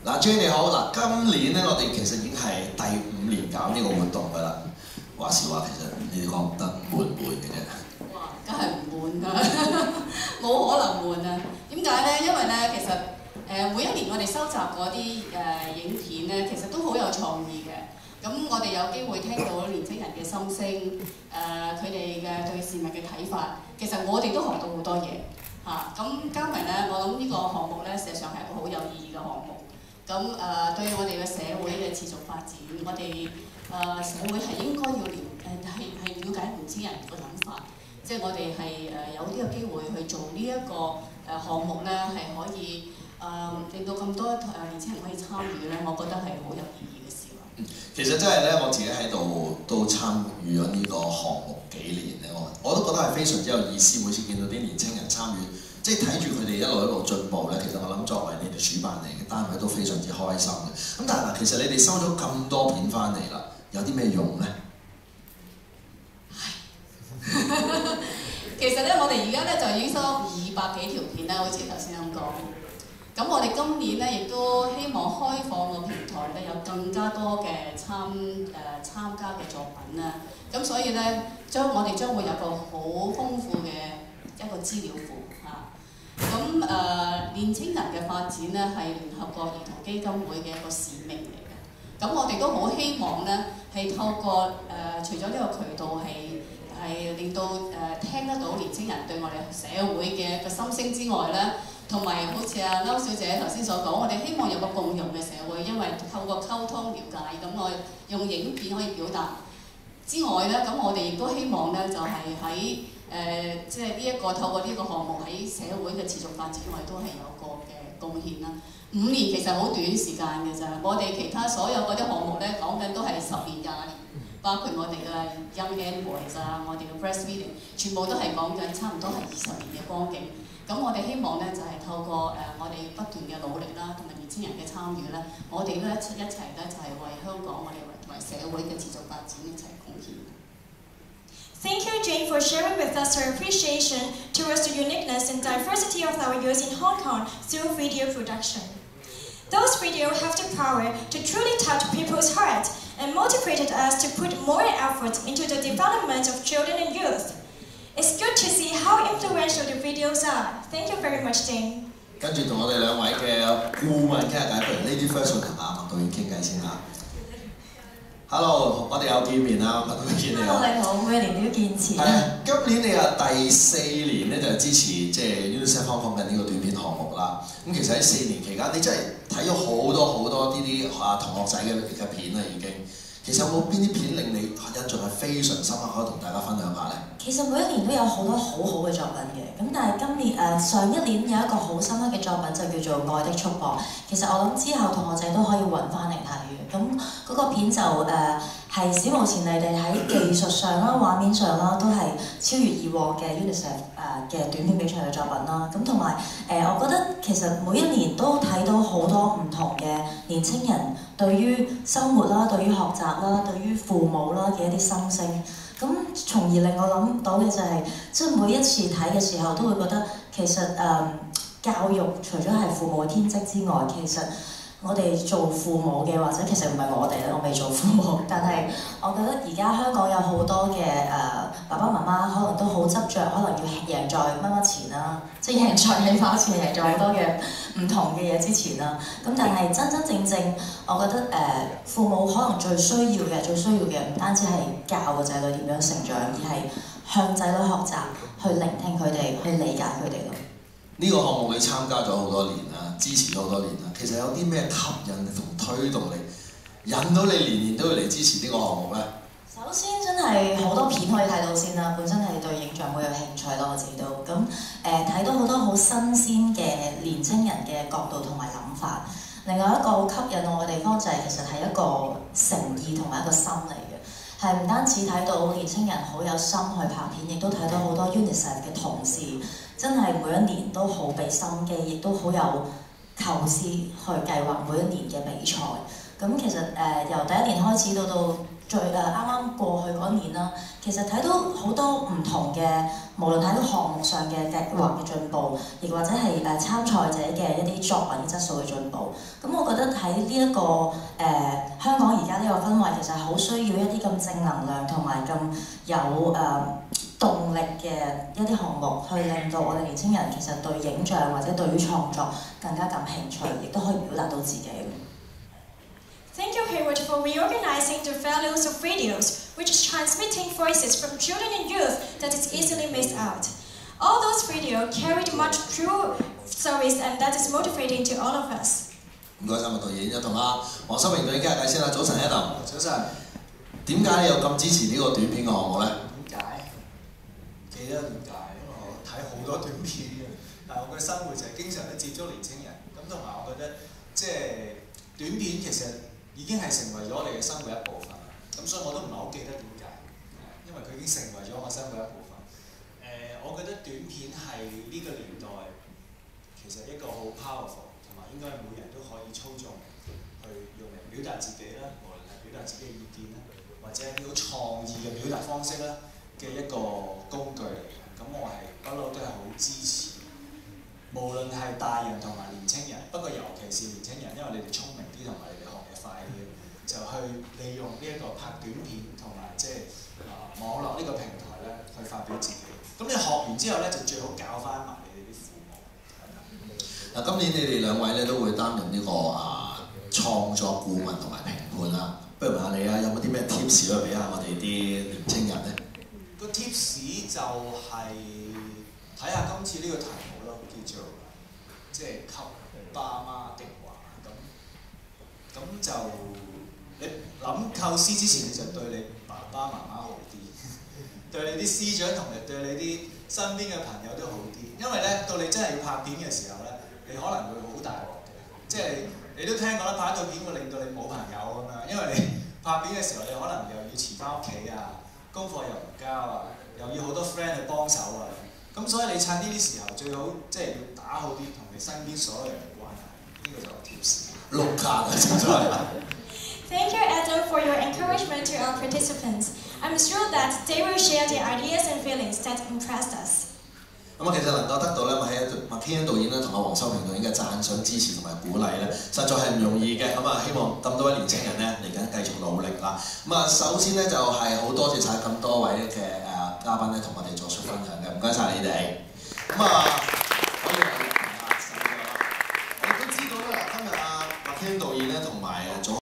嗱 ，J 你好，嗱，今年咧我哋其實已經係第5年搞呢個活動㗎啦。話時話，其實你哋覺得悶唔悶嘅啫？哇，梗係唔悶㗎，冇可能悶啊！點解咧？因為咧，其實每一年我哋收集嗰啲影片咧，其實都好有創意嘅。咁我哋有機會聽到年青人嘅心聲，佢哋嘅對事物嘅睇法，其實我哋都學到好多嘢嚇。咁加埋咧，我諗呢個項目咧，事實上係一個好有意義嘅項目。咁對我哋嘅社會嘅持續發展，我哋社會係應該要係了解年青人嘅諗法，即係我哋係有呢個機會去做呢一個項目咧，係可以令到咁多年青人可以參與咧，我覺得係好有意義嘅事咯。其實真係咧，我自己喺度都參與咗呢個項目幾年咧，我都覺得係非常之有意思。每次見到啲年青人參與，即係睇住佢哋一路進步咧，其實我諗作為你哋主辦嚟嘅單位都非常之開心嘅。咁但係嗱，其實你哋收咗咁多片翻嚟啦，有啲咩用咧？其實咧，我哋而家咧就已經收200幾條片啦，好似頭先咁講。咁我哋今年咧亦都希望開放個平台咧，有更加多嘅參加嘅作品啦。咁所以咧，我哋將會有個好豐富嘅一個資料庫嚇。咁年青人嘅發展咧係聯合國兒童基金會嘅一個使命嚟嘅。咁我哋都好希望咧係透過除咗呢個渠道係令到聽得到年青人對我哋社會嘅一個心聲之外咧，同埋好似阿歐小姐頭先所講，我哋希望有個共融嘅社會，因為透過溝通了解，咁我用影片可以表達之外咧，咁我哋亦都希望咧就係喺即係呢一個透過呢個項目喺社會嘅持續發展，我哋都係有個嘅貢獻啦。5年其實好短時間嘅咋，我哋其他所有嗰啲項目咧講緊都係10年、20年，包括我哋嘅 Young Boys 啊，我哋嘅 Breastfeeding， 全部都係講緊差唔多係20年嘅光景。咁我哋希望咧就係透過我哋不斷嘅努力啦，同埋年青人嘅參與咧，我哋咧一齊咧就係為香港我哋同埋社會嘅持續發展一齊貢獻。Thank you, Jane, for sharing with us her appreciation towards the uniqueness and diversity of our youth in Hong Kong through video production. Those videos have the power to truly touch people's hearts and motivated us to put more effort into the development of children and youth. It's good to see how influential the videos are. Thank you very much, Jane. 跟住同我哋2位嘅顧問傾下偈，不如 Lady First 同阿麥導演傾偈先嚇。Hello， 我哋又見面啦，麥導演你好。Hello， 你好，每年都要見次。係啊，今年你又第4年咧，就支持即係 UNICEF 香港嘅呢個短片項目啦。咁其實喺4年期間，你真係睇咗好多呢啲同學仔嘅片啦，已經。其實有冇邊啲片令你印象係非常深刻，可以同大家分享下呢？其實每一年都有好多好好嘅作品嘅，咁但係今年上一年有一個好深刻嘅作品就叫做《愛的束縛》。其實我諗之後同學仔都可以揾翻嚟睇嘅。咁嗰個片就係史無前例地喺技術上啦、畫面上啦，都係超越以往嘅 UNICEF 嘅短片比賽嘅作品啦。咁同埋我覺得其實每一年都睇到好多唔同嘅年青人對於生活啦、對於學習啦、對於父母啦嘅一啲心聲。咁從而令我諗到嘅就係，即係每一次睇嘅時候都會覺得其實教育除咗係父母嘅天職之外，其實我哋做父母嘅，或者其實唔係我哋咧，我未做父母，但係我覺得而家香港有好多嘅爸爸媽媽可能都好執着，可能要贏在乜乜前啦，即係贏在起跑前，贏在好多嘅唔同嘅嘢之前啦。咁但係真正，我覺得父母可能最需要嘅唔單止係教個仔女點樣成長，而係向仔女學習，去聆聽佢哋，去理解佢哋咯。呢個項目你參加咗好多年啦，支持咗好多年啦。其實有啲咩吸引同推動你，引到你年年都要嚟支持呢個項目呢？首先真係好多片可以睇到先啦，本身係對影像好有興趣咯，我自己都咁睇到好多好新鮮嘅年青人嘅角度同埋諗法。另外一個好吸引我嘅地方就係其實係一個誠意同埋一個心嚟嘅，係唔單止睇到年青人好有心去拍片，亦都睇到好多 UNICEF 嘅同事真係每一年都好俾心機，亦都好有構思去計劃每一年嘅比賽。咁其實由第一年開始到啱啱過去嗰年啦，其實睇到好多唔同嘅，無論喺個項目上嘅計劃嘅進步，亦或者係參賽者嘅一啲作品質素嘅進步。咁我覺得喺呢一個香港而家呢個氛圍，其實好需要一啲咁正能量同埋咁有動力嘅一啲項目，去令到我哋年輕人其實對影像或者對於創作更加感興趣，亦都可以表達到自己。Thank you, Hayward, for reorganizing the values of videos, which is transmitting voices from children and youth that is easily missed out. All those videos carried much true stories, and that is motivating to all of us. 唔該晒麥導演，又同阿黃修平導演傾下偈先啦。早晨 Adam， 早晨。點解你又咁支持呢個短片嘅項目咧？點解？記得點解？因為我睇好多短片嘅，但係我嘅生活就係經常都接觸年青人，咁同埋我覺得即係短片其實已經係成為咗我哋嘅生活一部分，咁所以我都唔係好記得點解，因為佢已經成為咗我生活一部分。我覺得短片係呢個年代其實一個好 powerful， 同埋應該係每人都可以操縱去用嚟表達自己啦，無論係表達自己嘅意見啦，或者係啲好創意嘅表達方式啦嘅一個工具嚟嘅。咁我係不嬲都係好支持，無論係大人同埋年青人，不過尤其是年青人，因為你哋聰明啲同埋你哋學嘢快啲，就去利用呢一個拍短片同埋即係網絡呢個平台咧去發表自己。咁你學完之後咧，就最好教翻埋你哋啲父母。嗱，今年你哋兩位咧都會擔任呢個創作顧問同埋評判啦。不如問下你啊，有冇啲咩 tips 可以俾下我哋啲年青人咧？個 tips 就係睇下今次呢個題目咯，叫做即係給爸媽的話咁就你諗構思之前，你就對你爸爸媽媽好啲，對你啲師長同埋對你啲身邊嘅朋友都好啲，因為咧到你真係要拍片嘅時候咧，你可能會好大鑊嘅，即係你都聽過啦，拍一套片會令到你冇朋友咁樣，因為你拍片嘅時候你可能又要遲翻屋企啊，功課又唔交啊，又要好多 friend 去幫手啊，咁所以你趁呢啲時候最好即係要打好啲同你身邊所有人嘅關係，呢個就係 tips。碌卡啊，真係。Thank you, Adam, for your encouragement to our participants. I'm sure that they will share their ideas and feelings that impressed us. 咁其實能夠得到咧，麥天恩導演咧同阿黃修平導演嘅讚賞、支持同埋鼓勵咧，實在係唔容易嘅。希望咁多位年青人咧嚟緊繼續努力啦。首先咧就係好多謝晒咁多位嘅嘉賓咧同我哋作出分享嘅，唔該晒你哋。